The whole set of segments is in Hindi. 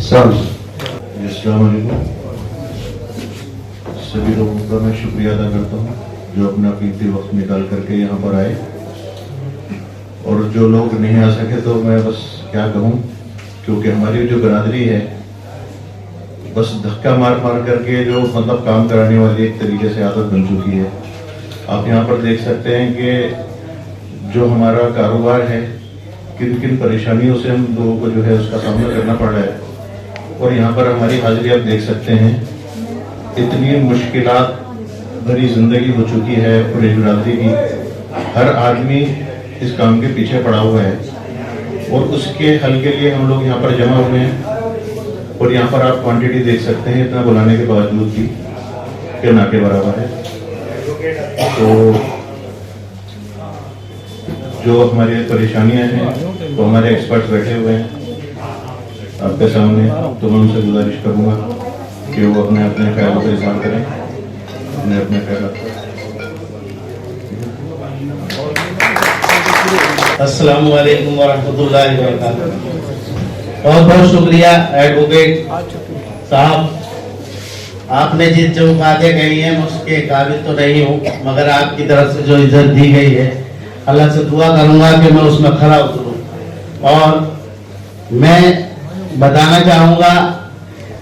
अस्सलाम वालेकुम। सभी लोगों का मैं शुक्रिया अदा करता हूँ जो अपना कीमती वक्त निकाल करके यहाँ पर आए, और जो लोग नहीं आ सके तो मैं बस क्या कहूँ, क्योंकि हमारी जो बिरादरी है बस धक्का मार मार करके जो मतलब काम कराने वाली एक तरीके से आदत बन चुकी है। आप यहाँ पर देख सकते हैं कि जो हमारा कारोबार है, किन किन परेशानियों से हम लोगों को जो है उसका सामना करना पड़ रहा है, और यहाँ पर हमारी हाजिरी आप देख सकते हैं। इतनी मुश्किलात भरी जिंदगी हो चुकी है पूरी बिरादरी की, हर आदमी इस काम के पीछे पड़ा हुआ है, और उसके हल के लिए हम लोग यहाँ पर जमा हुए हैं। और यहाँ पर आप क्वांटिटी देख सकते हैं, इतना बुलाने के बावजूद भी कि ना के बराबर है। तो जो हमारी परेशानियां हैं तो हमारे एक्सपर्ट्स बैठे हुए हैं आपके सामने, तो मैं उनसे गुजारिश करूंगा कि वो अपने अपने ख्यालों का इज़हार करें, अपने अपने ख्याल। अस्सलाम वालेकुम वरहमतुल्लाहि वबरकातुहू। बहुत बहुत शुक्रिया एडवोकेट साहब, आपने जिस जो बातें कही हैं मैं उसके काबिल तो नहीं हूँ, मगर आपकी तरफ से जो इज्जत दी गई है अल्लाह से दुआ करूंगा कि मैं उसमें खरा उतरूं। और मैं बताना चाहूंगा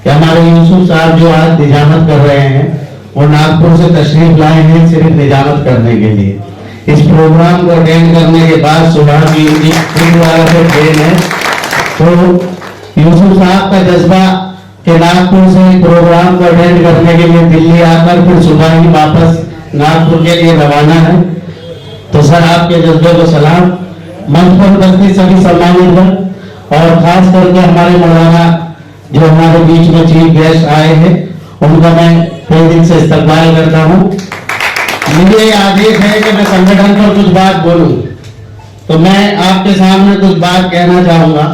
कि हमारे यूसुफ साहब जो आज निजामत कर रहे हैं वो नागपुर से तशरीफ लाए हैं सिर्फ निजामत करने के लिए। इस प्रोग्राम को अटेंड करने के बाद सुबह भी उनकी ट्रेन है, तो यूसुफ साहब का जज्बा कि नागपुर से प्रोग्राम को अटेंड करने के लिए दिल्ली आकर फिर सुबह ही वापस नागपुर के लिए रवाना है। तो सर आपके जज्बे को सलाम। मंच पर उपस्थित सभी सम्मानित हैं, और खास करके हमारे मौलाना जो हमारे बीच में चीफ गेस्ट आए हैं उनका मैं कई दिन से इस्तकबाल करता हूँ। मुझे आदेश है कि मैं संगठन पर कुछ बात बोलूं, तो मैं आपके सामने कुछ बात कहना चाहूंगा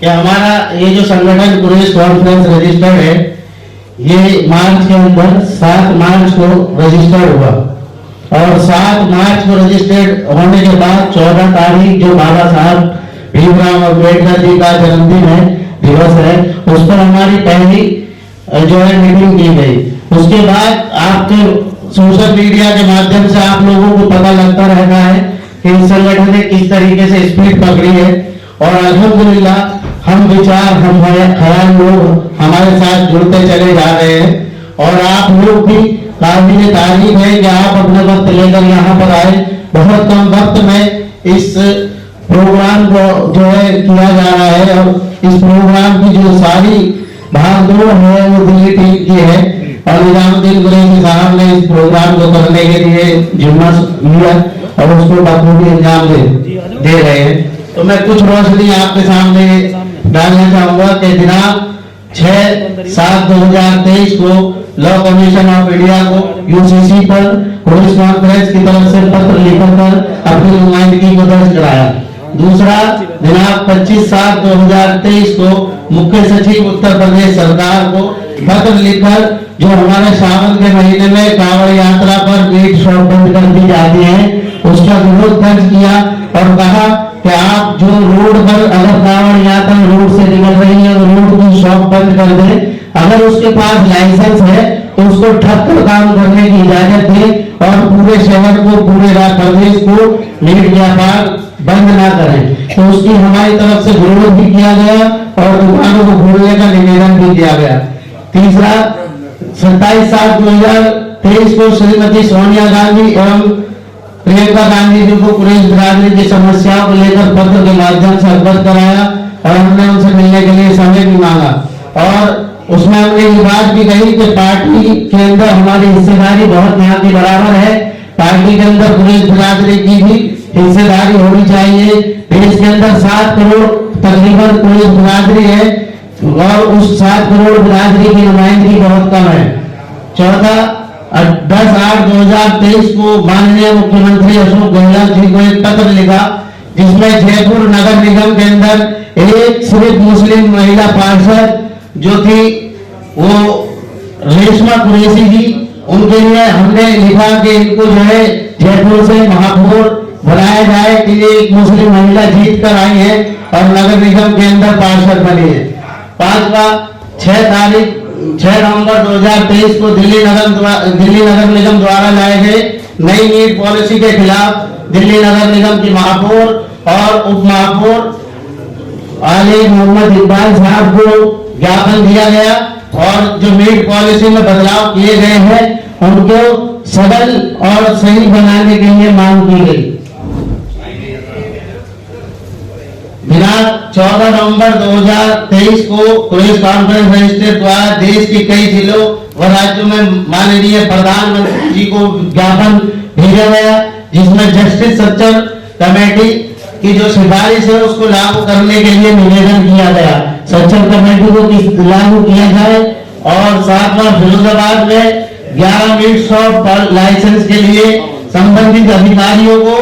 कि हमारा ये जो संगठन कुरैश कॉन्फ्रेंस रजिस्टर्ड है, ये मार्च के अंदर 7 मार्च को रजिस्टर्ड हुआ, और 7 मार्च को रजिस्टर्ड होने के बाद 14 तारीख जो बाबा साहब भीमराव अम्बेडकर जी का जन्मदिन है, दिवस है, उस पर हमारी पहली जो है मीटिंग की गई। उसके बाद आपके सोशल मीडिया के माध्यम से आप लोगों को पता लगता रहता है कि इस संगठन ने किस तरीके से स्पीड पकड़ी है, और अल्हम्दुलिल्लाह हम विचार हम ख्याल लोग हमारे साथ जुड़ते चले जा रहे हैं, और आप लोग भी काबिल तारीफ है कि आप अपने वक्त लेकर यहाँ पर आए। बहुत कम वक्त में इस प्रोग्राम को जो है किया जा रहा है, और इस प्रोग्राम की जो सारी भागदौड़ है वो दिल्ली टीम की है, और निजामुद्दीन कुरैशी साहब ने इस प्रोग्राम को करने के लिए जिम्मा लिया और उसको बखूबी अंजाम दे रहे हैं। तो मैं कुछ रोशनी आपके सामने डालना चाहूंगा कि दिनांक 6/7/2023 को लॉ कमीशन ऑफ इंडिया को यूसीसी पर कुरैश कॉन्फ्रेंस की तरफ से पत्र लिखकर अपनी नुमाइंदगी को दर्ज कराया। दूसरा, दिनांक 25/7/2023 को मुख्य सचिव उत्तर प्रदेश सरकार को पत्र लिखकर जो हमारे सावन के महीने में कांवड़ यात्रा पर गेट शॉप बंद कर दी जाती है उसका विरोध दर्ज किया, और कहा कि आप जो रोड पर अगर कांवड़ यात्रा रोड से निकल रही है रोड की शॉप बंद कर दे, अगर उसके पास लाइसेंस है तो उसको ठप कर काम करने की इजाजत दे, और पूरे शहर को पूरे प्रदेश को मीट व्यापार बंद ना करें। तो उसकी हमारी तरफ से विरोध भी किया गया और दुकानों को खोलने का निवेदन भी किया गया। तीसरा, 27/7/2023 को श्रीमती सोनिया गांधी एवं प्रियंका गांधी जी को कुरैश बिरादरी की समस्याओं को लेकर पत्र के माध्यम से अवगत कराया, और हमने उनसे मिलने के लिए समय भी मांगा, और उसमें हमने ये बात भी कही कि पार्टी के अंदर हमारी हिस्सेदारी बहुत यहाँ की बराबर है, पार्टी के अंदर कुरैश बिरादरी की भी हिस्सेदारी होनी चाहिए। देश के अंदर 7 करोड़ तकरीबन कुरैश बिरादरी है, और उस 7 करोड़ बिरादरी की नुमाइंदगी बहुत कम है। चौथा, 10/8/2023 को माननीय मुख्यमंत्री अशोक गहलोत जी को एक पत्र लिखा जिसमें जयपुर नगर निगम के अंदर एक सिर्फ मुस्लिम महिला पार्षद जो थी वो रेशमा कुरैशी जी, उनके लिए हमने लिखा कि इनको जो है जयपुर से महापौर बनाया जाए कि एक मुस्लिम महिला जीत कर आई है और नगर निगम के अंदर पार्षद बनी है। पांचवा 6 नवंबर 2023 को दिल्ली नगर निगम द्वारा लाए गए नई नीट पॉलिसी के खिलाफ दिल्ली नगर निगम की महापौर और उप महापौर आले मोहम्मद इकबाल साहब को ज्ञापन दिया गया और जो नीट पॉलिसी में बदलाव किए गए हैं उनको सरल और सही बनाने के लिए मांग की गई। दिनांक 14 नवंबर 2023 को प्रेस कॉन्फ्रेंस रजिस्ट्रेट द्वारा देश की कई जिलों व राज्यों में माननीय प्रधानमंत्री जी को ज्ञापन भेजा गया, जिसमें जस्टिस सच्चर कमेटी की जो सिफारिश है उसको लागू करने के लिए निवेदन किया गया। सच्चर कमेटी को लागू किया जाए और सातवां फिरोजाबाद में 11 मीट शॉप लाइसेंस के लिए संबंधित अधिकारियों को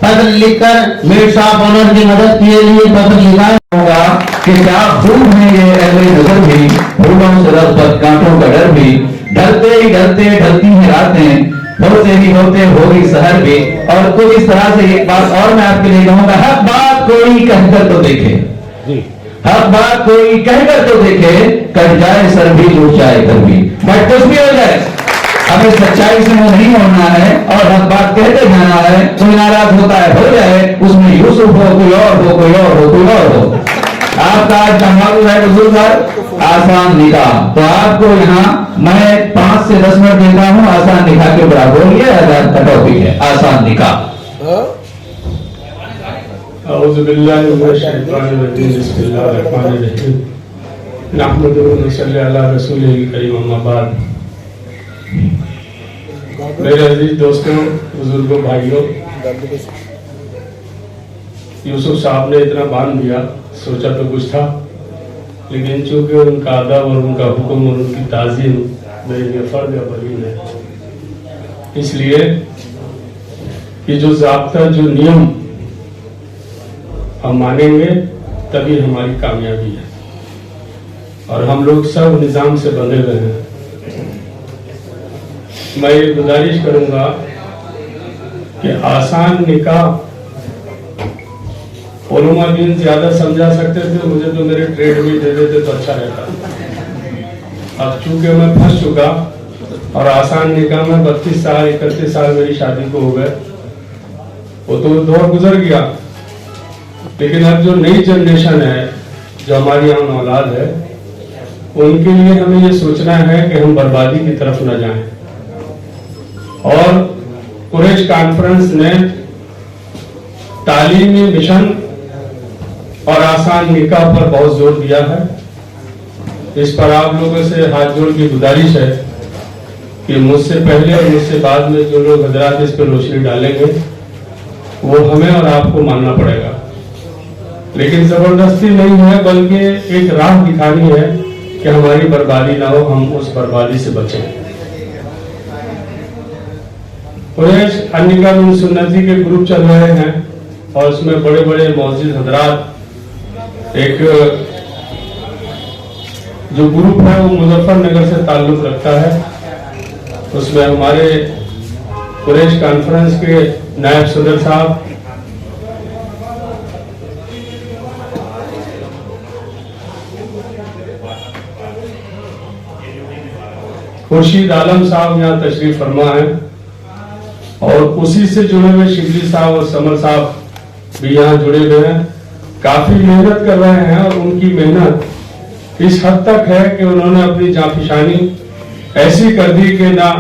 पत्र लिखकर मीट शॉप ओनर की मदद के लिए पत्र लिखा होगा कि क्या खूब है ये अहले नजर भी, फूलों से लथपथ कांटों का डर भी, डरते ही डरते ढलती है रातें, होते ही होते होगी शहर भी। और कुछ इस तरह से एक बात और मैं आपके लिए कहूंगा, हक बात कोई कहकर तो देखे, हक बात कोई कहकर तो देखे, कट जाए सर भी लूट जाए कर भी, बट कुछ भी हो जाए हमें सच्चाई से मुंह नहीं मोड़ना है और हक बात कहते जाना है। कोई नाराज होता है हो जाए, उसमें यूसुफ हो, कोई और हो, कोई और हो, कोई और हो। आपका आज का मौजूद है बुजुर्ग आसान निकाह, तो आपको यहाँ मैं 5 से 10 मिनट देता हूँ आसान निकाह के ऊपर बोलिए। आज का टॉपिक है आसान निकाह। औज़ु बिल्लाहि मिनश शैतानिर रजीम, बिस्मिल्लाहिर रहमानिर रहीम, नहमदुहु व नसल्ली अला रसूलिल करीम, अम्मा बाद। मेरे अजीज दोस्तों, बुजुर्गों, भाइयों, यूसुफ साहब ने इतना बांध दिया, सोचा तो कुछ था, लेकिन चूंकि उनका अदब और उनका हुक्म और उनकी ताज़ीम मेरे लिए फर्ज बलीन है, इसलिए कि जो ज़ाब्ता, जो नियम हम मानेंगे तभी हमारी कामयाबी है। और हम लोग सब निज़ाम से बंधे हुए हैं। मैं ये गुजारिश करूंगा कि आसान निकाह उलमा दीन ज्यादा समझा सकते थे, मुझे तो मेरे ट्रेड भी दे देते तो अच्छा रहता। अब चूंकि मैं फंस चुका और आसान निकाह में 32 साल 31 साल मेरी शादी को हो गए, वो तो दौर गुजर गया। लेकिन अब जो नई जनरेशन है, जो हमारी यहाँ औलाद है, उनके लिए हमें ये सोचना है कि हम बर्बादी की तरफ न जाएं। और कुरैश कॉन्फ्रेंस ने तालीमी मिशन और आसान निकाह पर बहुत जोर दिया है। इस पर आप लोगों से हाथ जोड़ की गुजारिश है कि मुझसे पहले और मुझसे बाद में जो लोग हजरात इस पर रोशनी डालेंगे वो हमें और आपको मानना पड़ेगा। लेकिन जबरदस्ती नहीं है, बल्कि एक राह दिखानी है कि हमारी बर्बादी ना हो, हम उस बर्बादी से बचें। कुरैश अन्निका बिन सुन्नती के ग्रुप चल रहे हैं और उसमें बड़े बड़े मौजूद हजरात, एक जो ग्रुप है वो मुजफ्फरनगर से ताल्लुक रखता है। उसमें हमारे कुरैश कॉन्फ्रेंस के नायब सदर साहब, खुर्शीद आलम साहब यहाँ तशरीफ फरमा है और उसी से जुड़े हुए शिबली साहब और समर साहब भी यहाँ जुड़े हुए हैं। काफी मेहनत कर रहे हैं और उनकी मेहनत इस हद तक है कि उन्होंने अपनी जाफिशानी ऐसी कर दी कि ना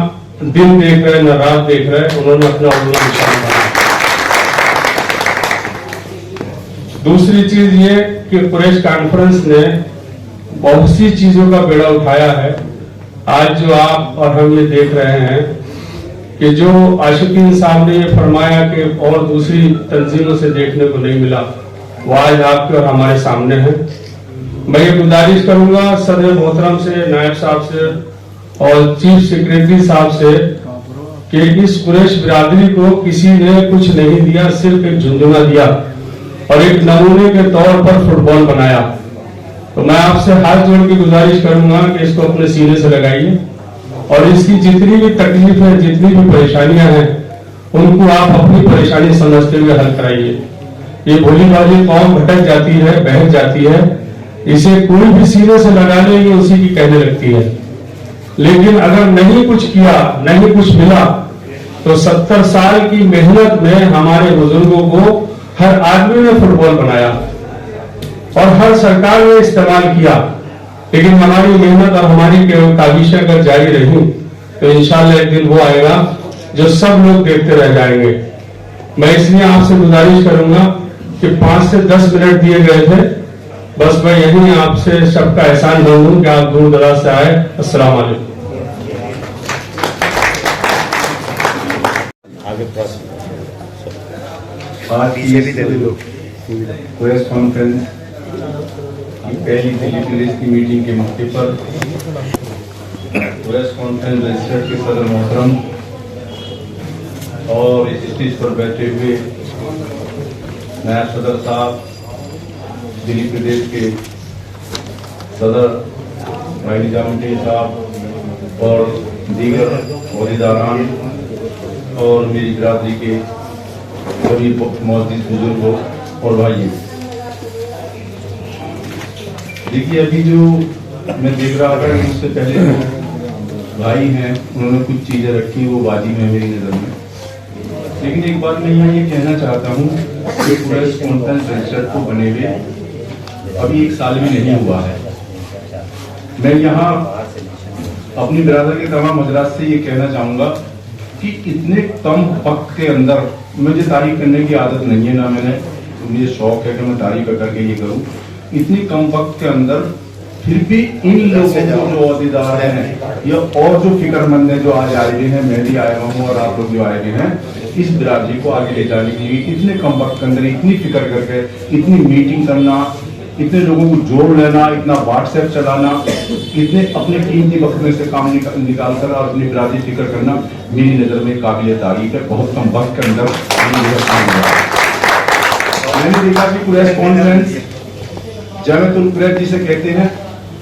दिन देख रहे ना रात देख रहे, उन्होंने अपना उल्ला निशान बनाया। दूसरी चीज ये कि कुरैश कॉन्फ्रेंस ने बहुत सी चीजों का बेड़ा उठाया है। आज जो आप और हम ये देख रहे हैं कि जो आशिकीन साहब ने ये फरमाया कि और दूसरी तंजीमों से देखने को नहीं मिला, वो आज आपके और हमारे सामने है। मैं ये गुजारिश करूंगा सदर मोहतरम से, नायब साहब से और चीफ सेक्रेटरी साहब से कि इस कुरैश बिरादरी को किसी ने कुछ नहीं दिया, सिर्फ एक झुंझुना दिया और एक नमूने के तौर पर फुटबॉल बनाया। तो मैं आपसे हाथ जोड़ के गुजारिश करूंगा कि इसको अपने सीने से लगाइए और इसकी जितनी भी तकलीफ है, जितनी भी परेशानियां हैं, उनको आप अपनी परेशानी समझते हुए हल कराइए। ये भोली भाली कौम भटक जाती है, बहक जाती है, इसे कोई भी सीने से लगा ले ये उसी की कहने लगती है। लेकिन अगर नहीं कुछ किया, नहीं कुछ मिला, तो 70 साल की मेहनत में हमारे बुजुर्गों को हर आदमी ने फुटबॉल बनाया और हर सरकार ने इस्तेमाल किया। लेकिन हमारी मेहनत और हमारी काविशें अगर जारी रही तो इंशाल्लाह एक दिन वो आएगा जो सब लोग देखते रह जाएंगे। मैं इसलिए आपसे गुजारिश करूंगा कि 5 से 10 मिनट दिए गए थे, बस मैं यही आपसे सबका एहसान मानूं कि आप दूर दराज से आए। अस्सलाम वालेकुम। आज की प्रेस कॉन्फ्रेंस की पहली दिल्ली प्रदेश की मीटिंग के मौके पर प्रेस कॉन्फ्रेंस रजिस्टर्ड के सदर मोहतरम और इस स्टेज पर बैठे हुए नायब सदर साहब, दिल्ली प्रदेश के सदर भाई निजामुद्दीन साहब और दीगर ओहदेदारान और मेरी बिरादरी के सभी मौजूद बुजुर्गों और भाइयों, देखिए अभी जो मैं देख रहा था उससे पहले जो भाई हैं उन्होंने कुछ चीजें रखी, वो वाजिब है मेरी नजर में। लेकिन एक बात मैं यहाँ ये कहना चाहता हूँ कि प्रेस कॉन्फ्रेंस रजिस्टर्ड को बने हुए अभी 1 साल भी नहीं हुआ है। मैं यहाँ अपनी बिरादर के तमाम हजरात से ये कहना चाहूंगा कि इतने कम वक्त के अंदर, मुझे तारीफ करने की आदत नहीं है ना मैंने, मुझे शौक है कि मैं तारीफ करके ये करूं, इतनी कम वक्त के अंदर फिर भी इन लोगों को जो अहदेदार हैं या और जो फिक्रमंद है जो आज आए हुए हैं, मैं भी आया हूँ और आप लोग जो आए हुए हैं, इस बिरादरी को आगे ले जाने के लिए इतने कम वक्त के अंदर इतनी फिक्र करके इतनी मीटिंग करना, इतने लोगों को जोड़ लेना, इतना व्हाट्सएप चलाना, इतने अपने कीमती वक्त में से काम निकाल कर और अपनी बिरादरी फिक्र करना मेरी नजर में काबिल तारीफ है। बहुत कम वक्त के अंदर मैंने देखा कि प्रेस कॉन्फ्रेंस जमातुल कुरैश जिसे कहते हैं,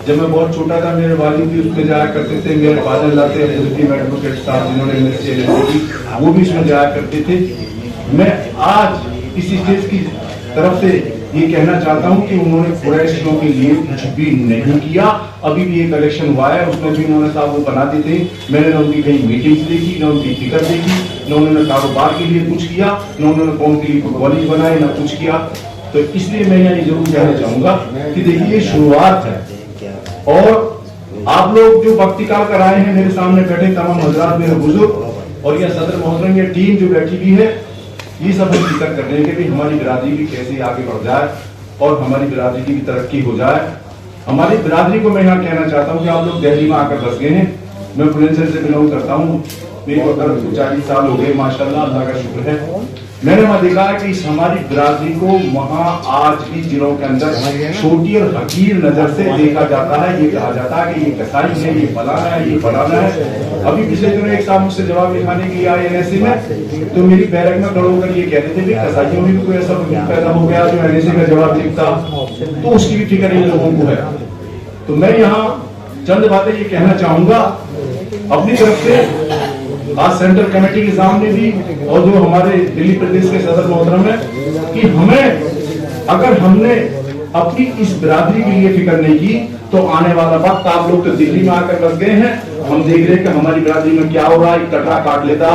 जब मैं बहुत छोटा था मेरे वालिद भी उसमें जाया करते थे, मेरे फादर लाते एडवोकेट साहब जिन्होंने MSc की वो भी उसमें जाया करते थे। मैं आज इस स्टेज की तरफ से ये कहना चाहता हूं कि उन्होंने कुरैशियों के लिए कुछ भी नहीं किया। अभी भी एक इलेक्शन हुआ है, उसमें भी उन्होंने साहब वो बना दी थी, मैंने न उनकी कहीं मीटिंग्स देखी, न उनकी फिक्र देखी, न उन्होंने कारोबार के लिए कुछ किया, न उन्होंने कौम के लिए कॉलेज बनाए, न कुछ किया। तो इसलिए मैं ये जरूर कहना चाहूंगा कि देखिए ये शुरुआत है और आप लोग जो वक्त निकाल कर आए हैं, मेरे सामने बैठे तमाम हजरात, मेरे बुजुर्ग और यह सदर मोहतरम, ये टीम जो बैठी हुई है, ये सब हम जिक्र कर रहे हैं कि हमारी बिरादरी भी कैसे आगे बढ़ जाए और हमारी बिरादरी की भी तरक्की हो जाए। हमारी बिरादरी को मैं यहाँ कहना चाहता हूँ कि आप लोग दिल्ली में आकर बस गए हैं। मैं बुलंदशहर से बिलोंग करता हूँ, मेरी वक्त 40 साल हो गए माशाल्लाह, अल्लाह का शुक्र है। मैंने वहां देखा है कि इस हमारी बिरादरी को वहां आज भी जिलों के अंदर छोटी और हकीर नजर से देखा जाता है। ये कहा जाता है कि ये कसाई है, ये फलाना है, ये फलाना है। अभी पिछले दिनों एक साहब मुझसे जवाब लिखाने के लिए आए NSC में, तो मेरी बैरक में खड़े होकर ये कहते थे कि कसाईयों में भी कोई ऐसा पैदा हो गया जो NSC का जवाब लिखता, तो उसकी भी फिक्र इन लोगों को है। तो मैं यहाँ चंद बातें ये कहना चाहूंगा अपनी तरफ से, आज सेंट्रल कमेटी के सामने भी और जो हमारे दिल्ली प्रदेश के सदर मोहतरम है, कि हमें अगर हमने अपनी इस बिरादरी के लिए फिक्र नहीं की तो आने वाला वक्त, आप लोग तो दिल्ली में आकर बस गए हैं, हम देख रहे हैं कि हमारी बिरादरी में क्या हो रहा है। कटरा काट लेता,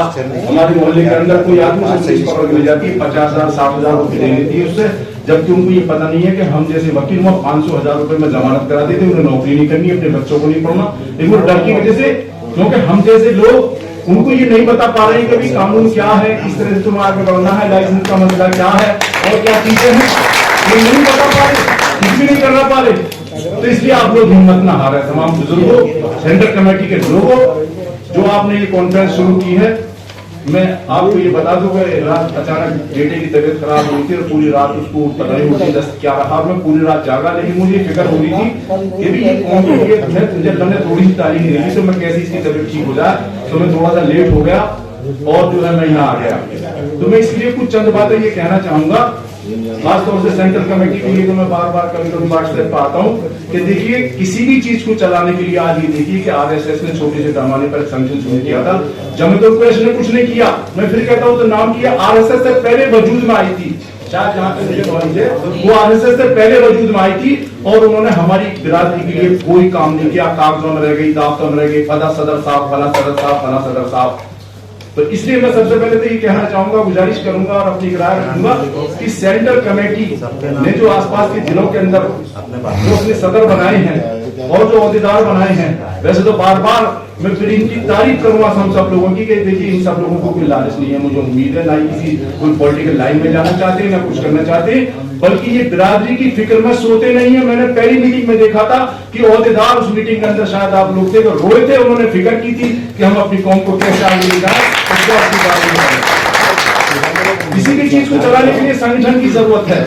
हमारे मोहल्ले के अंदर कोई आदमी से पकड़ के ले जाती है, 50,000 60,000 रुपए दे लेती है उससे, जबकि उनको ये पता नहीं है कि हम जैसे वकील हुआ 500,000 रुपए में जमानत करा देते, उन्हें नौकरी नहीं करनी, अपने बच्चों को नहीं पढ़ना, लेकिन वो डर की वजह से, क्योंकि हम जैसे लोग उनको ये नहीं बता पा रहे हैं कि कानून क्या है, किस तरह से तुम्हें आगे बढ़ना है, लाइसेंस का मसला क्या है और क्या चीजें हैं, ये नहीं बता पा रहे, कुछ भी नहीं करना पा रहे। तो इसलिए आप लोग हिम्मत ना हारे, तमाम बुजुर्गों, सेंट्रल कमेटी के लोगों, जो आपने ये कॉन्फ्रेंस शुरू की है। मैं आपको ये बता दूं कि रात अचानक बेटे की तबीयत खराब हुई थी और पूरी रात उसको पता नहीं मुझे 10-11 में पूरी रात जागा, लेकिन मुझे फिक्र हो रही थी कि भी जब मैंने थोड़ी सी तारीख नहीं दी तो मैं कैसे इसकी तबीयत ठीक हो जाए, तो मैं थोड़ा सा लेट हो गया और जो है मैं यहाँ आ गया। तो मैं इसलिए कुछ चंद बातें ये कहना चाहूंगा, खासतौर से सेंट्रल कमेटी के लिए। तो मैं बार बार कभी कभी व्हाट्सएप पर आता हूँ कि देखिए किसी भी चीज को चलाने के लिए आज ये देखिए कि RSS ने छोटे से पैमाने पर संगठन शुरू किया था, जमातुल कुरैश ने कुछ नहीं किया। मैं फिर कहता हूँ तो नाम किया, RSS से पहले वजूद में आई थी, शायद जहाँ पे मुझे नॉलेज है वो RSS से पहले वजूद में आई थी और उन्होंने हमारी बिरादरी के लिए कोई काम नहीं किया। कागजों में रह गई, दाफ्तर में रह गई, फला सदर साहब, फला सदर साहब, फला सदर साहब। तो इसलिए मैं सबसे पहले तो ये कहना चाहूंगा, गुजारिश करूंगा और अपनी राय रखूंगा कि सेंट्रल कमेटी ने जो आसपास के जिलों के अंदर जो अपने सदर बनाए हैं और जो अहदेदार बनाए हैं, वैसे तो बार बार मैं फिर इनकी तारीफ करूंगा हम सब लोगों की कि देखिए इन सब लोगों को कोई लालच नहीं है, मुझे उम्मीद है ना ही किसी कोई पॉलिटिकल लाइन में जाना चाहते हैं ना कुछ करना चाहते हैं, बल्कि ये बिरादरी की फिक्र में सोते नहीं है। मैंने पहली मीटिंग में देखा था कि ओहदेदार उस मीटिंग के अंदर शायद आप लोग थे तो रोए थे, उन्होंने फिक्र की थी कि हम अपनी कौम को कैसे आगे ले जाए, उसको अपनी किसी भी चीज को चलाने के लिए संगठन की जरूरत है।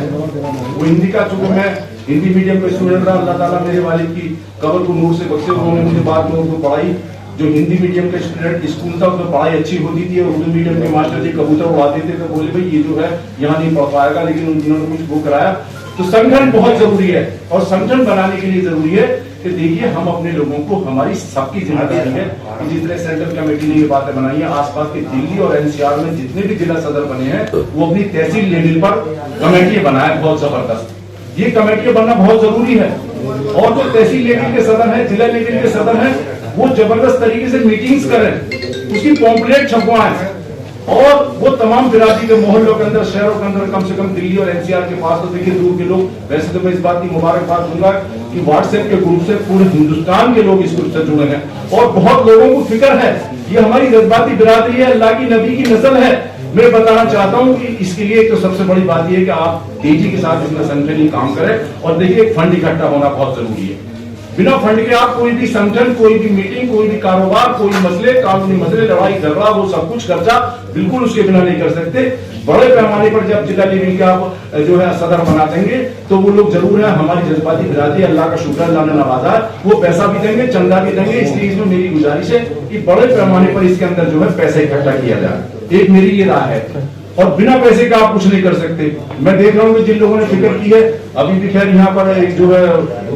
वो हिंदी का, चूंकि मैं हिंदी मीडियम का स्टूडेंट रहा, अल्लाह ताला मेरे वालिद की कब्र को नूर से बख्शे, उन्होंने मुझे बाद में उनको पढ़ाई। जो हिंदी मीडियम का स्टूडेंट स्कूल था उसमें पढ़ाई अच्छी होती थी और उर्दू मीडियम के मास्टर जी कबूतर उड़ाते थे तो बोले भाई ये जो है यहाँ नहीं पढ़ पाएगा, लेकिन उन्होंने मुझे वो कराया। तो संगठन बहुत जरूरी है और संगठन बनाने के लिए जरूरी है कि देखिए हम अपने लोगों को, हमारी सबकी जिम्मेदारी है कि जिस तरह सेंट्रल कमेटी ने ये बातें बनाई है, आसपास के दिल्ली और एनसीआर में जितने भी जिला सदर बने हैं वो अपनी तहसील लेवल पर कमेटी बनाए, बहुत जबरदस्त। ये कमेटी बनना बहुत जरूरी है और जो तहसील लेवल के सदर है, जिला लेवल के सदर है, वो जबरदस्त तरीके से मीटिंग्स करें, उसकी पॉम्पलेट छपवाएं और वो तमाम बिरादरी के मोहल्लों के अंदर, शहरों के अंदर, कम से कम दिल्ली और एनसीआर के पास तो देखिए दूर के लोग, वैसे तो मैं इस बात की मुबारकबाद दूंगा कि व्हाट्सएप के ग्रुप से पूरे हिंदुस्तान के लोग इस ग्रुप से जुड़े हैं और बहुत लोगों को फिक्र है। ये हमारी जज्बाती बिरादरी है, अल्लाह की नबी की नस्ल है। मैं बताना चाहता हूं कि इसके लिए तो सबसे बड़ी बात यह है कि आप तेजी के साथ इसमें संगठन काम करें और देखिए फंड इकट्ठा होना बहुत जरूरी है। बिना फंड के आप कोई भी संगठन, कोई भी मीटिंग, कोई भी कारोबार, कोई मसले, कानूनी मसले, लड़ाई झगड़ा, वो सब कुछ खर्चा बिल्कुल उसके बिना नहीं कर सकते। बड़े पैमाने पर जब जिला लेवल के आप जो है सदर बना देंगे तो वो लोग जरूर है, हमारी जज्बाती बिरादरी, अल्लाह का शुक्र, अल्लाह ने नवाजा है, वो पैसा भी देंगे, चंदा भी देंगे। इसलिए इसमें मेरी गुजारिश है कि बड़े पैमाने पर इसके अंदर जो है पैसा इकट्ठा किया जाए। एक मेरी ये राय है और बिना पैसे का आप कुछ नहीं कर सकते। मैं देख रहा हूँ कि जिन लोगों ने फिक्र की है, अभी भी खैर यहाँ पर एक जो है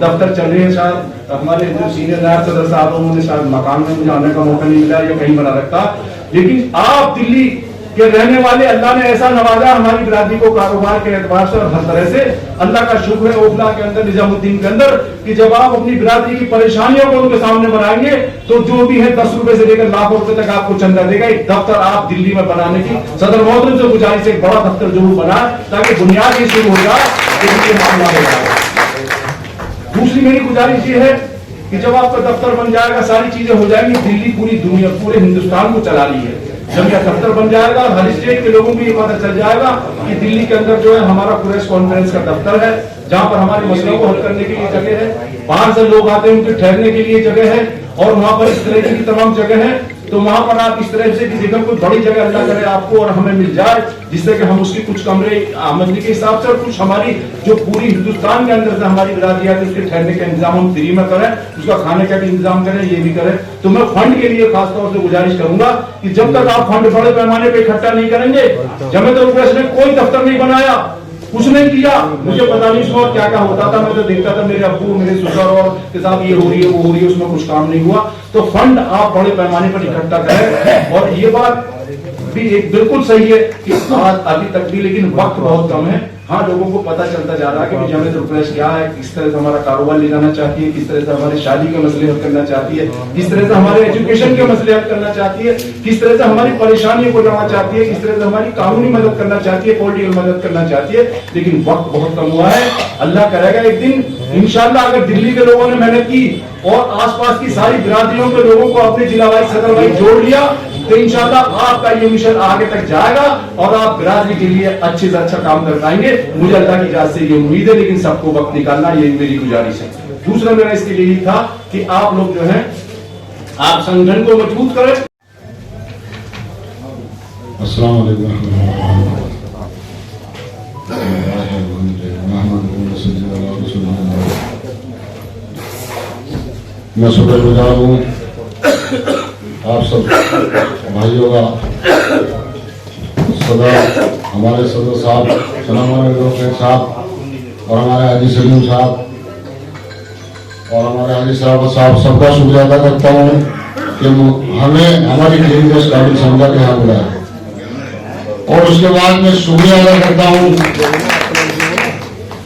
दफ्तर चल रहे हैं, शायद हमारे जो सीनियर नायब सदर साहब उन्होंने शायद मकान में मुझे आने का मौका नहीं मिला या कहीं बना रखा, लेकिन आप दिल्ली के रहने वाले, अल्लाह ने ऐसा नवाजा हमारी बिरादरी को कारोबार के एतबार से और हर तरह से, अल्लाह का शुक्र है ओखला के अंदर, निजामुद्दीन के अंदर, कि जब आप अपनी बिरादरी की परेशानियों को उनके सामने बनाएंगे तो जो भी है 10 रुपए से लेकर लाखों रुपए तक आपको चंदा देगा। एक दफ्तर आप दिल्ली में बनाने की सदर महोदय से गुजारिश, एक बड़ा दफ्तर जरूर बनाए ताकि बुनियाद ही शुरू हो जाए, मामला हो जाए। दूसरी मेरी गुजारिश ये है कि जब आपका दफ्तर बन जाएगा, सारी चीजें हो जाएंगी, दिल्ली पूरी दुनिया, पूरे हिंदुस्तान को चला रही है। जब यह दफ्तर बन जाएगा और हर स्टेट के लोगों को ये पता चल जाएगा कि दिल्ली के अंदर जो है हमारा प्रेस कॉन्फ्रेंस का दफ्तर है, जहां पर हमारे मसलों को हल करने के लिए जगह है, बाहर से लोग आते हैं उनके ठहरने के लिए जगह है और वहां पर इस तरह की तमाम जगह है। तो वहां पर आप इस तरह से कि देखो कोई बड़ी जगह अल्लाह करे आपको और हमें मिल जाए, जिससे कि हम उसकी कुछ कमरे आमदनी के हिसाब से और कुछ हमारी जो पूरी हिंदुस्तान के अंदर से हमारी बिरादरी आती है उसके ठहरने का इंतजाम हम फ्री में करें, उसका खाने का भी इंतजाम करें, ये भी करें। तो मैं फंड के लिए खासतौर से गुजारिश करूंगा कि जब तक आप फंड बड़े पैमाने पर इकट्ठा नहीं करेंगे, जमीयत प्रेस ने कोई दफ्तर नहीं बनाया, कुछ नहीं किया, मुझे पता नहीं उसमें क्या क्या होता था। मैं तो देखता था मेरे अब्बू, मेरे ससुर और के साथ ये हो रही है, वो हो रही है, उसमें कुछ काम नहीं हुआ। तो फंड आप बड़े पैमाने पर इकट्ठा करें और ये बात भी एक बिल्कुल सही है कि आज अभी तक भी, लेकिन वक्त बहुत कम है। हाँ, लोगों को पता चलता जा रहा है कि जमीयत प्रेस क्या है, किस तरह से हमारा कारोबार ले जाना चाहती है, किस तरह से हमारे शादी के मसले हल करना चाहती है, किस तरह से हमारे एजुकेशन के मसले हल करना चाहती है, किस तरह से हमारी परेशानियों को जाना चाहती है, किस तरह से हमारी कानूनी मदद करना चाहती है, पॉलिटिकल मदद करना चाहती है। लेकिन वक्त बहुत कम हुआ है। अल्लाह करेगा एक दिन इंशाल्लाह अगर दिल्ली के लोगों ने मेहनत की और आसपास की सारी बिरादरियों के लोगों को अपने जिला वाइज, सदर वाइज जोड़ लिया तो इंशाल्लाह आपका ये मिशन आगे तक जाएगा और आप बिरादरी के लिए अच्छे से अच्छा काम कर पाएंगे। मुझे अल्लाह की इजाजत से ये उम्मीद है, लेकिन सबको वक्त निकालना ये मेरी गुजारिश है। दूसरा मेरा इसके लिए था कि आप लोग जो है आप संगठन को मजबूत करें। अस्सलाम वालेकुम। मैं शुक्रगुजार हूँ आप सब भाइयों का, सदर हमारे सदर साहब साहब और हमारे हाजी सलीम साहब और हमारे हाजी साहब सबका शुक्रिया अदा करता हूँ कि हमें हमारी टीम को इस काबिल समझा के यहाँ बुलाया। और उसके बाद मैं शुक्रिया अदा करता हूँ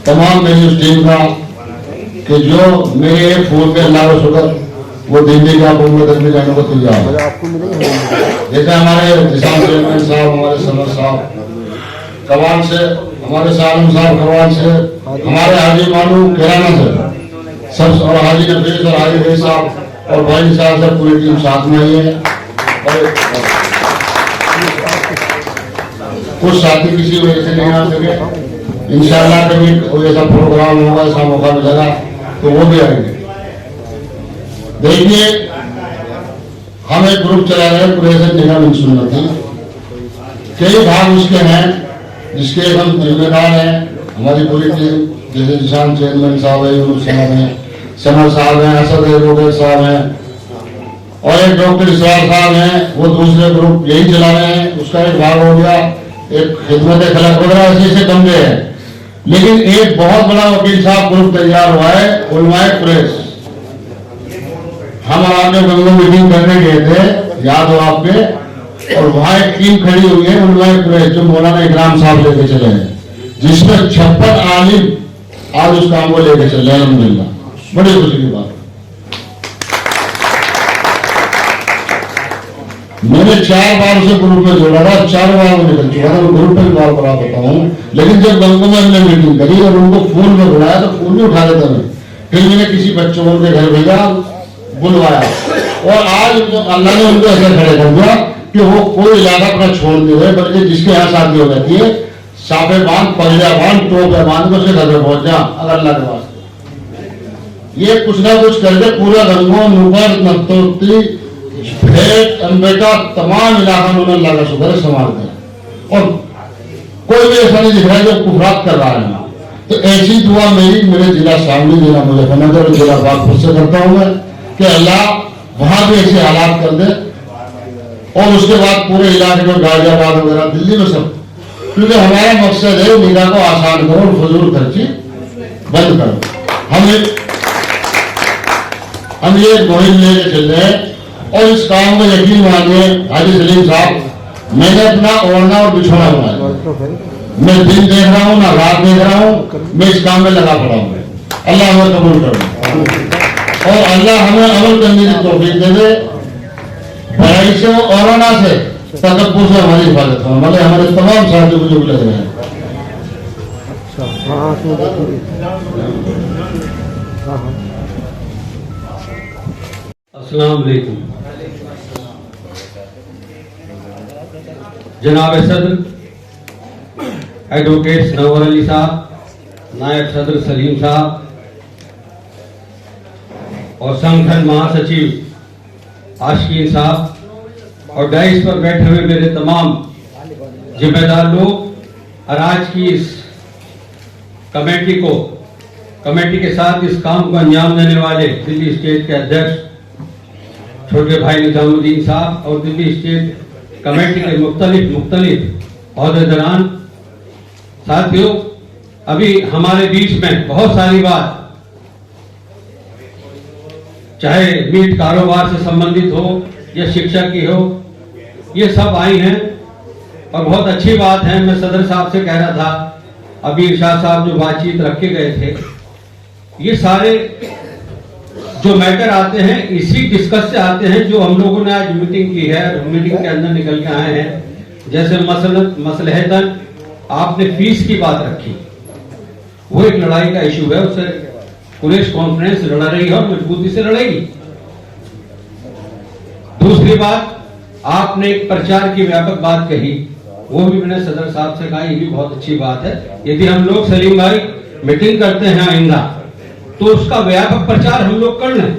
तमाम मेरी उस टीम का कि जो मेरे एक फोन पे अल्लाह का शुक्र वो दिल्ली का पूर्ण करने जाने को तैयार है। जैसे हमारे निशान चेयरमैन साहब, हमारे सनर साहब कवान से, हमारे सालम साहब कवान से, हमारे हाजी मानू किराना से सब, और हाजी नफीस और हाजी भाई साहब और भाई साहब से पूरी टीम साथ में आई है। और कुछ साथी किसी वजह से नहीं आ सके, इंशाअल्लाह कभी कोई ऐसा प्रोग्राम होगा, ऐसा मौका मिलेगा तो वो भी आएंगे। देखिए, हम एक ग्रुप चला रहे हैं कुरैश निगम सुन्नती, कई भाग उसके हैं जिसके हम जिम्मेदार हैं। हमारी पूरी टीम, जैसे निशान चेयरमैन साहब है, यूनुस साहब हैं, समर साहब हैं, असद एडवोकेट साहब हैं, और एक डॉक्टर इसरार साहब हैं, वो दूसरे ग्रुप यही चला रहे हैं, उसका एक भाग हो गया। एक खिदमत खलक वगैरह ऐसे बंदे हैं, लेकिन एक बहुत बड़ा वकील साहब ग्रुप तैयार हुआ है, उलमाए कुरैश। हम आपने बंगलो मीटिंग करने गए थे, याद हो आपके, और वहां एक टीम खड़ी हुई है उलमाए कुरैश, जो मौलाना इकराम साहब लेके चले हैं, जिसमें 56 आलिम आज उस काम को लेके चले, अल्हम्दुलिल्लाह, बड़ी खुशी की बात। मैंने 4 बार उसे ग्रुप में जोड़ा था, 4 बार वो निकल चुका था, ग्रुप में बार बार बताता हूँ। लेकिन जब गंगो में हमने मीटिंग करी और उनको फोन में बुलाया तो फोन नहीं उठा देता मैं, फिर मैंने किसी बच्चों को उनके घर भेजा, बुलवाया, और आज अल्लाह ने उनको ऐसा खड़े कर दिया कि वो कोई इलाका अपना छोड़ दे रहे, बल्कि जिसके यहाँ शादी हो जाती है, साफे बांध, पगड़िया बांध, टोपे बांध के उसके घर पे पहुंच जा, अगर अल्लाह के वास्ते ये कुछ ना कुछ करके पूरा गंगो, नुकर, नत्तोती, भेट, अम्बेका, तमाम इलाका उन्होंने अल्लाह का शुक्र है संभाल दिया, और कोई भी ऐसा नहीं दिख रहा है जो कुफरात कर रहा है। तो ऐसी दुआ मेरी मेरे जिला शामली, जिला मुजफ्फरनगर और जिला बागपत से करता हूँ मैं कि अल्लाह वहां भी ऐसे हालात कर दे, और उसके बाद पूरे इलाके में गाजियाबाद वगैरह, दिल्ली में सब, क्योंकि हमारा मकसद है निकाह को आसान करो और फजूल खर्ची बंद करो। हम ये मुहिम लेके चल रहे हैं, और इस काम को यकीन मानिए हाजी सलीम साहब, मैंने अपना ओढ़ना और बिछोना बनाया, मैं दिन देख रहा हूँ ना रात देख रहा हूँ, मैं इस काम में लगा पड़ा हूँ। अल्लाह हमें कबूल करे और अल्लाह हमें अमल करने की तौफीक दे दे। बुराई से और ना से, तकब्बुर से हमारी हिफाजत हो, मतलब हमारे तमाम साथी मुझे लग रहे हैं। अस्सलाम वालेकुम। जनाब सदर एडवोकेट सनवर अली साहब, नायब सदर सलीम साहब और संगठन महासचिव आशिकीन साहब और डाइस पर बैठे हुए मेरे तमाम जिम्मेदार लोग और आज की इस कमेटी के साथ इस काम को अंजाम देने वाले दिल्ली स्टेट के अध्यक्ष छोटे भाई निजामुद्दीन साहब और दिल्ली स्टेट कमेटी के मुख्तलिफ ओहदेदारान, साथियों, अभी हमारे बीच में बहुत सारी बात, चाहे मीट कारोबार से संबंधित हो या शिक्षा की हो, ये सब आई हैं और बहुत अच्छी बात है। मैं सदर साहब से कह रहा था, अभी इरशाद साहब जो बातचीत रख के गए थे, ये सारे जो मैटर आते हैं इसी डिस्कस से आते हैं जो हम लोगों ने आज मीटिंग की है, मीटिंग के अंदर निकल के आए हैं। जैसे मसलहतन आपने फीस की बात रखी, वो एक लड़ाई का इशू है, उससे कुरैश कॉन्फ्रेंस लड़ रही है और मजबूती से लड़ेगी। दूसरी बात, आपने एक प्रचार की व्यापक बात कही, वो भी मैंने सदर साहब से कहा, ये भी बहुत अच्छी बात है। यदि हम लोग सलीम भाई मीटिंग करते हैं आइंदा, तो उसका व्यापक प्रचार हम लोग कर लें,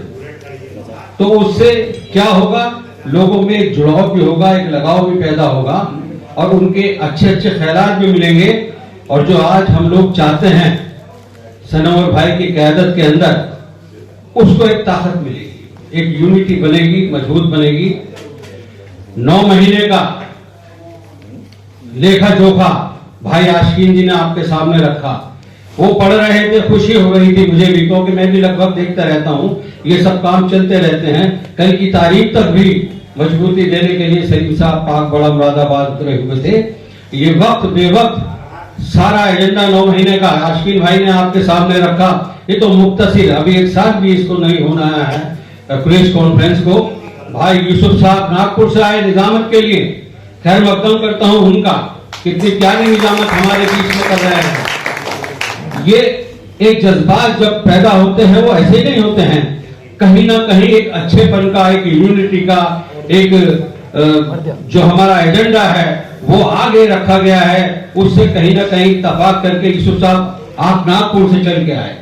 तो उससे क्या होगा, लोगों में एक जुड़ाव भी होगा, एक लगाव भी पैदा होगा और उनके अच्छे अच्छे ख्यालात भी मिलेंगे। और जो आज हम लोग चाहते हैं सनवर भाई की क़यादत के अंदर, उसको एक ताकत मिलेगी, एक यूनिटी बनेगी, मजबूत बनेगी। 9 महीने का लेखा जोखा भाई आशिकीन जी ने आपके सामने रखा, वो पढ़ रहे थे, खुशी हो रही थी मुझे भी, क्योंकि मैं भी लगभग देखता रहता हूँ, ये सब काम चलते रहते हैं। कल की तारीख तक भी मजबूती देने के लिए सलीम साहब पाक बड़ा मुरादाबाद उतरे हुए थे। ये वक्त बेवक्त सारा एजेंडा 9 महीने का आशिकीन भाई ने आपके सामने रखा ये तो मुख्तसिर, अभी एक साथ भी इसको नहीं होना है प्रेस कॉन्फ्रेंस को। भाई यूसुफ साहब नागपुर से आए निजामत के लिए, खैर मकदम करता हूं उनका, कितनी प्यारी निजामत हमारे बीच में कर रहे हैं। ये एक जज्बात जब पैदा होते हैं वो ऐसे नहीं होते हैं, कहीं ना कहीं एक अच्छेपन का, एक यूनिटी का, एक जो हमारा एजेंडा है वो आगे रखा गया है, उससे कहीं ना कहीं इत्तेफाक करके यूसुफ साहब आप नागपुर से चल के आए।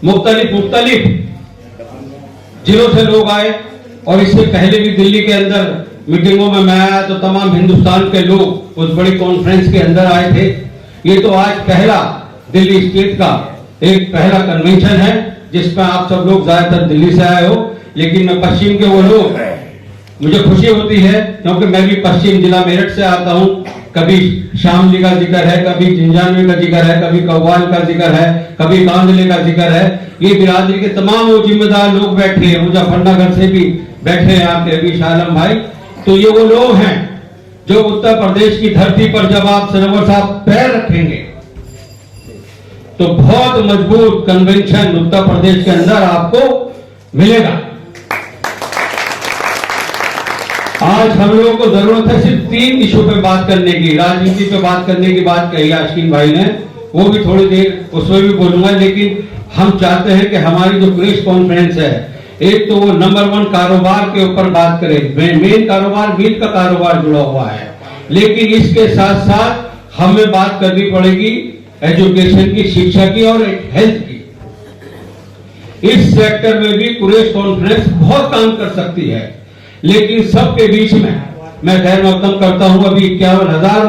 मुख्तलिफ जिलों से लोग आए, और इससे पहले भी दिल्ली के अंदर मीटिंगों में मैं आया तो तमाम हिंदुस्तान के लोग उस बड़ी कॉन्फ्रेंस के अंदर आए थे। ये तो आज पहला दिल्ली स्टेट का एक पहला कन्वेंशन है जिसमें आप सब लोग ज्यादातर दिल्ली से आए हो, लेकिन मैं पश्चिम के वो लोग, मुझे खुशी होती है क्योंकि मैं भी पश्चिम जिला मेरठ से आता हूं। कभी शामली का जिक्र है, कभी जिंजानवी का जिक्र है, कभी कव्वाल का जिक्र है, कभी कांदले का जिक्र है। ये बिरादरी के तमाम वो जिम्मेदार लोग बैठे हैं, मुजफ्फरनगर से भी बैठे हैं आपके अभी शालम भाई। तो ये वो लोग हैं जो उत्तर प्रदेश की धरती पर जब आप सरोवर साहब पैर रखेंगे तो बहुत मजबूत कन्वेंशन उत्तर प्रदेश के अंदर आपको मिलेगा। आज हम लोगों को जरूरत है सिर्फ 3 इशू पे बात करने की, राजनीति पे बात करने की बात कही आशिकीन भाई ने, वो भी थोड़ी देर उसमें भी बोलूंगा। लेकिन हम चाहते हैं कि हमारी जो प्रेस कॉन्फ्रेंस है, एक तो वो नंबर 1 कारोबार के ऊपर बात करें, मेन कारोबार मिल का कारोबार जुड़ा हुआ है, लेकिन इसके साथ साथ हमें बात करनी पड़ेगी एजुकेशन की, शिक्षा की और हेल्थ की। इस सेक्टर में भी प्रेस कॉन्फ्रेंस बहुत काम कर सकती है, लेकिन सबके बीच में मैं खैर मकदम करता हूं अभी 51,000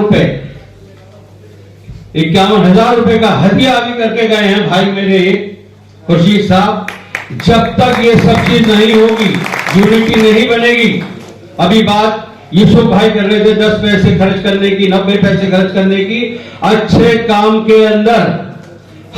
रुपए का हदिया अभी करके गए हैं भाई मेरे खुर्शीद साहब। जब तक ये सब चीज नहीं होगी, यूनिटी नहीं बनेगी। अभी बात यूसुफ भाई कर रहे थे 10 पैसे खर्च करने की, 90 पैसे खर्च करने की। अच्छे काम के अंदर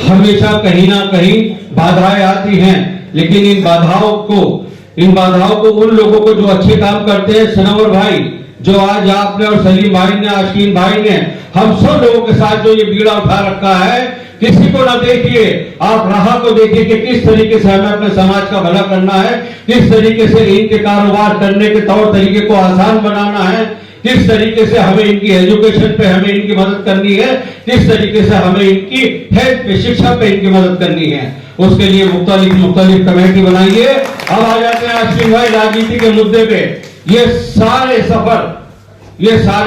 हमेशा कहीं ना कहीं बाधाएं आती हैं, लेकिन इन बाधाओं को उन लोगों को जो अच्छे काम करते हैं, सनवर भाई जो आज आपने और सलीम भाई ने, आशिकीन भाई ने, हम सब लोगों के साथ जो ये बीड़ा उठा रखा है, किसी को ना देखिए, आप राह को देखिए कि किस तरीके से हमें अपने समाज का भला करना है, किस तरीके से इनके कारोबार करने के तौर तरीके को आसान बनाना है, किस तरीके से हमें इनकी एजुकेशन पे हमें इनकी मदद करनी है, किस तरीके से हमें इनकी हेल्थ पे, शिक्षा पे इनकी मदद करनी है। उसके लिए मुख्तलिफ कमेटी बनाइए। अब आ जाते हैं आशिकीन भाई राजनीति के मुद्दे पे। ये सारे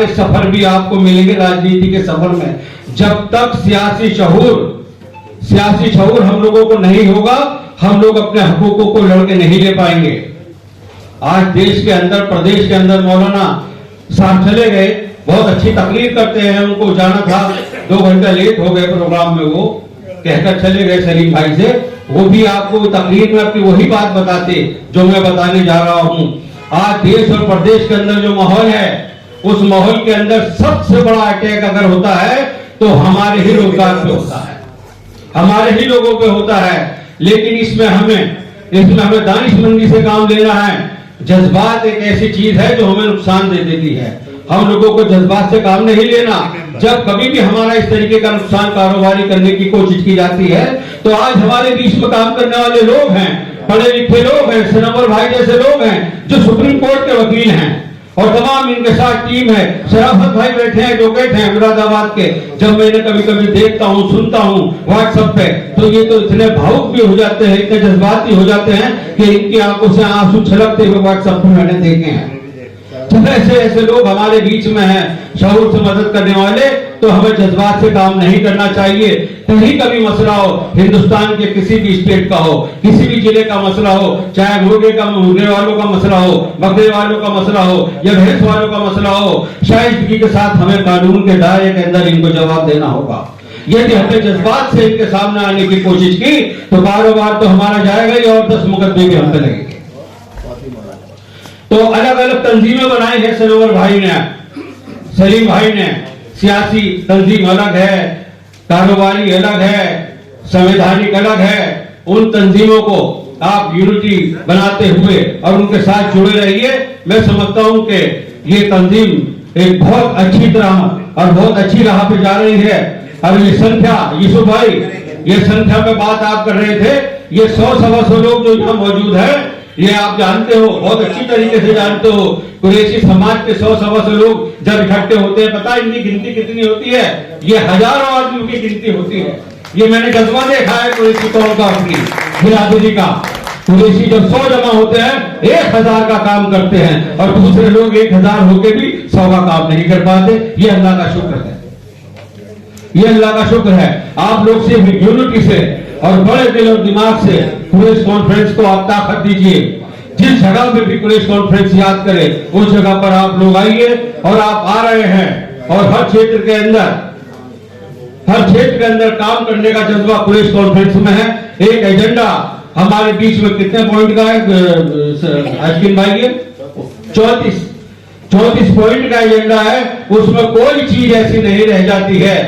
सफर भी आपको मिलेंगे राजनीति के सफर में। जब तक सियासी शऊर हम लोगों को नहीं होगा, हम लोग अपने हकूकों को लड़के नहीं ले पाएंगे। आज देश के अंदर, प्रदेश के अंदर मौलाना साहब चले गए, बहुत अच्छी तकरीर करते हैं, उनको जाना था, 2 घंटा लेट हो गए प्रोग्राम में, वो कहकर चले गए सलीम भाई से। वो भी आपको तकरीर में अपनी वही बात बताते जो मैं बताने जा रहा हूं। आज देश और प्रदेश के अंदर जो माहौल है, उस माहौल के अंदर सबसे बड़ा अटैक अगर होता है तो हमारे ही रोजगार पे होता है, हमारे ही लोगों पे होता है। लेकिन इसमें हमें दानिशमंदी से काम लेना है। जज्बात एक ऐसी चीज है जो हमें नुकसान दे देती है। हम लोगों को जज्बात से काम नहीं लेना। जब कभी भी हमारा इस तरीके का नुकसान कारोबारी करने की कोशिश की जाती है, तो आज हमारे बीच में काम करने वाले लोग हैं, पढ़े लिखे लोग हैं, सनवर भाई जैसे लोग हैं जो सुप्रीम कोर्ट के वकील हैं, और तमाम इनके साथ टीम है। शराफत भाई बैठे हैं, एडवोकेट हैं मुरादाबाद के। जब मैंने कभी कभी देखता हूँ, सुनता हूँ व्हाट्सएप पे, तो ये तो इतने भावुक भी हो जाते हैं, इतने जज्बाती हो जाते हैं कि इनकी आंखों से आंसू छलकते हुए व्हाट्सएप पे मैंने देखे हैं। ऐसे लोग हमारे बीच में हैं, शऊर से मदद करने वाले। तो हमें जज्बात से काम नहीं करना चाहिए। कहीं का भी मसला हो, हिंदुस्तान के किसी भी स्टेट का हो, किसी भी जिले का मसला हो, चाहे मुर्गे वालों का मसला हो, बकरे वालों का मसला हो, या भैंस वालों का मसला हो, शाइस्तगी के साथ हमें कानून के दायरे के अंदर इनको जवाब देना होगा। यदि हमने जज्बात से इनके सामने आने की कोशिश की तो कारोबार तो हमारा जाएगा ही, और 10 मुकदमे भी हम पे लगेंगे। तो अलग अलग तंजीमें बनाई है सरोवर भाई ने, सलीम भाई ने। सियासी तंजीम अलग है, कारोबारी अलग है, संवैधानिक अलग है। उन तंजीमों को आप यूनिटी बनाते हुए और उनके साथ जुड़े रहिए। मैं समझता हूं कि ये तंजीम एक बहुत अच्छी तरह और बहुत अच्छी राह पे जा रही है। अब ये संख्या यूसुफ भाई ये संख्या में बात आप कर रहे थे, ये 100-125 लोग जो यहाँ मौजूद है, ये आप जानते हो, बहुत अच्छी तरीके से जानते हो, कुरैशी समाज के 100-125 लोग जब इकट्ठे होते हैं, पता है इनकी गिनती कितनी होती है? ये हजारों आदमियों की गिनती होती है। ये मैंने जज्बा देखा है कुरैशी कौम का, अपनी बिरादरी का। कुरैशी जब 100 जमा होते हैं 1000 का काम करते हैं, और दूसरे लोग 1000 होके भी 100 का काम नहीं कर पाते। ये अल्लाह का शुक्र है, ये अल्लाह का शुक्र है। आप लोग सिर्फ यूनिटी से और बड़े दिल और दिमाग से कुरैश कॉन्फ्रेंस को आप ताकत दीजिए। जिस जगह पे भी कुरैश कॉन्फ्रेंस याद करे, उस जगह पर आप लोग आइए, और आप आ रहे हैं, और हर क्षेत्र के अंदर काम करने का जज्बा कुरैश कॉन्फ्रेंस में है। एक एजेंडा हमारे बीच में कितने पॉइंट का है अश्विन भाई? ये 34 पॉइंट का एजेंडा है। उसमें कोई चीज ऐसी नहीं रह जाती है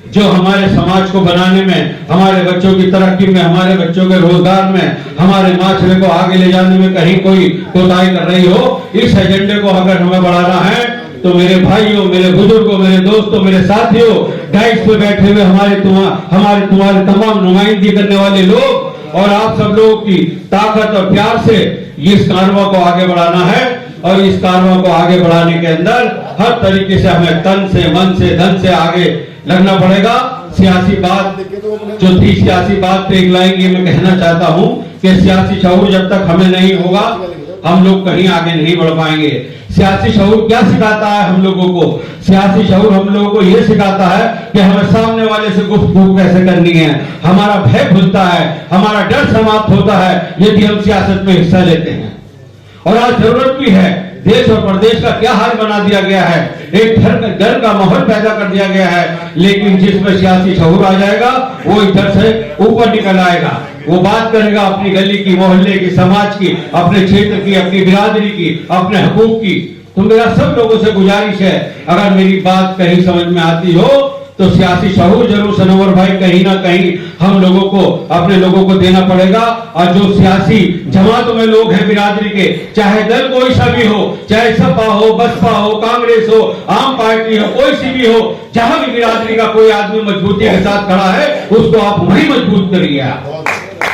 जो हमारे समाज को बनाने में, हमारे बच्चों की तरक्की में, हमारे बच्चों के रोजगार में, हमारे माशरे को आगे ले जाने में कहीं कोई कोताही कर रही हो। इस एजेंडे को अगर हमें बढ़ाना है तो मेरे भाइयों, मेरे बुजुर्गों, मेरे दोस्तों, मेरे साथियों, डाइस पे बैठे हुए हमारे तुम्हारे तमाम नुमाइंदगी करने वाले लोग, और आप सब लोगों की ताकत और प्यार से इस कारवां को आगे बढ़ाना है। और इस कारवां को आगे बढ़ाने के अंदर हर तरीके से हमें तन से, मन से, धन से आगे लगना पड़ेगा। सियासी बात जो थी, सियासी बात पे एक लाइन ये मैं कहना चाहता हूं कि सियासी शऊर जब तक हमें नहीं होगा, हम लोग कहीं आगे नहीं बढ़ पाएंगे। सियासी शऊर क्या सिखाता है हम लोगों को? सियासी शऊर हम लोगों को यह सिखाता है कि हमें सामने वाले से गुफ्तगू कैसे करनी है, हमारा भय खुलता है, हमारा डर समाप्त होता है यदि हम सियासत में हिस्सा लेते हैं। और आज जरूरत भी है। देश और प्रदेश का क्या हाल बना दिया गया है, एक डर का माहौल पैदा कर दिया गया है। लेकिन जिसमें सियासी शऊर आ जाएगा, वो इधर से ऊपर निकल आएगा, वो बात करेगा अपनी गली की, मोहल्ले की, समाज की, अपने क्षेत्र की, अपनी बिरादरी की, अपने हकूक की। तो मेरा सब लोगों से गुजारिश है, अगर मेरी बात कहीं समझ में आती हो तो सियासी शऊर जरूर सनोवर भाई कहीं ना कहीं हम लोगों को, अपने लोगों को देना पड़ेगा। और जो सियासी जमातों में लोग हैं बिरादरी के, चाहे दल कोई सा भी हो, चाहे सपा हो, बसपा हो, कांग्रेस हो, आम पार्टी हो, कोई सी भी हो, जहां भी बिरादरी का कोई आदमी मजबूती के साथ खड़ा है, उसको आप वही मजबूत करिए,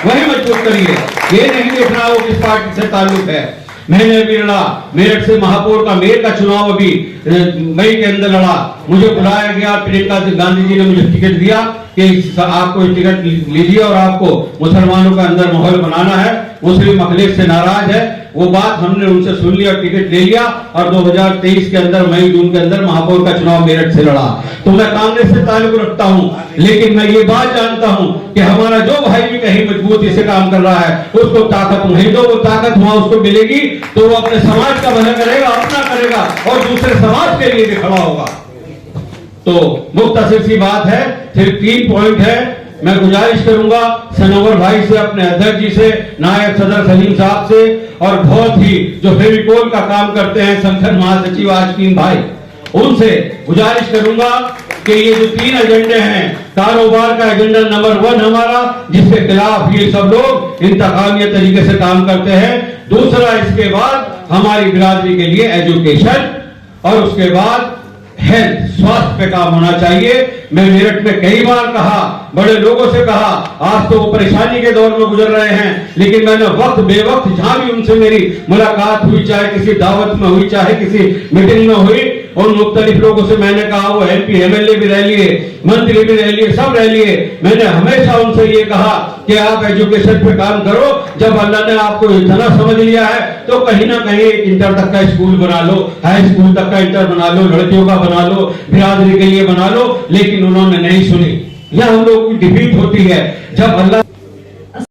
वही मजबूत करिए। ये नहीं देखना वो किस पार्टी से ताल्लुक है। मैंने भी लड़ा, मेरठ से महापौर का, मेयर का चुनाव अभी मई के अंदर लड़ा। मुझे बुलाया गया, प्रियंका गांधी जी ने मुझे टिकट दिया कि आपको टिकट लीजिए और आपको मुसलमानों का अंदर माहौल बनाना है, मुस्लिम अखिलेश से नाराज है। वो बात हमने उनसे सुन लिया, टिकट ले लिया, और 2023 के अंदर मई जून के अंदर महापौर का चुनाव मेरठ से लड़ा। तो मैं कांग्रेस से ताल्लुक रखता हूं, लेकिन मैं ये बात जानता हूं कि हमारा जो भाई भी कहीं मजबूती से काम कर रहा है, उसको ताकत नहीं दो, वो ताकत वहां उसको मिलेगी तो वो अपने समाज का भला करेगा, अपना करेगा, और दूसरे समाज के लिए भी खड़ा होगा। तो मुख्तसर सी बात है, सिर्फ 3 पॉइंट है। मैं गुजारिश करूंगा सनोवर भाई से, अपने अध्यक्ष जी से, नायब सदर सलीम साहब से, और बहुत ही जो फेविकोल का काम करते हैं संगठन महासचिव आशकीन भाई, उनसे गुजारिश करूंगा कि ये जो 3 एजेंडे हैं, कारोबार का एजेंडा नंबर 1 हमारा, जिसके खिलाफ ये सब लोग इंतकामिया तरीके से काम करते हैं। दूसरा, इसके बाद हमारी बिरादरी के लिए एजुकेशन, और उसके बाद हेल्थ, स्वास्थ्य पे काम होना चाहिए। मैं मेरठ में कई बार कहा, बड़े लोगों से कहा, आज तो वो परेशानी के दौर में गुजर रहे हैं, लेकिन मैंने वक्त बेवक्त जहां भी उनसे मेरी मुलाकात हुई, चाहे किसी दावत में हुई, चाहे किसी मीटिंग में हुई, उन मुख्तलिफ लोगों से मैंने कहा, वो MP MLA भी रह लिए, मंत्री भी रह लिए, सब रह लिए, मैंने हमेशा उनसे ये कहा कि आप एजुकेशन पे काम करो। जब अल्लाह ने आपको इतना समझ लिया है तो कहीं ना कहीं इंटर तक का स्कूल बना लो, हाई स्कूल तक का इंटर बना लो, लड़कियों का बना लो, बिरादरी के लिए बना लो। लेकिन उन्होंने नहीं सुनी। यह हम लोगों की डिफीट होती है। जब अल्लाह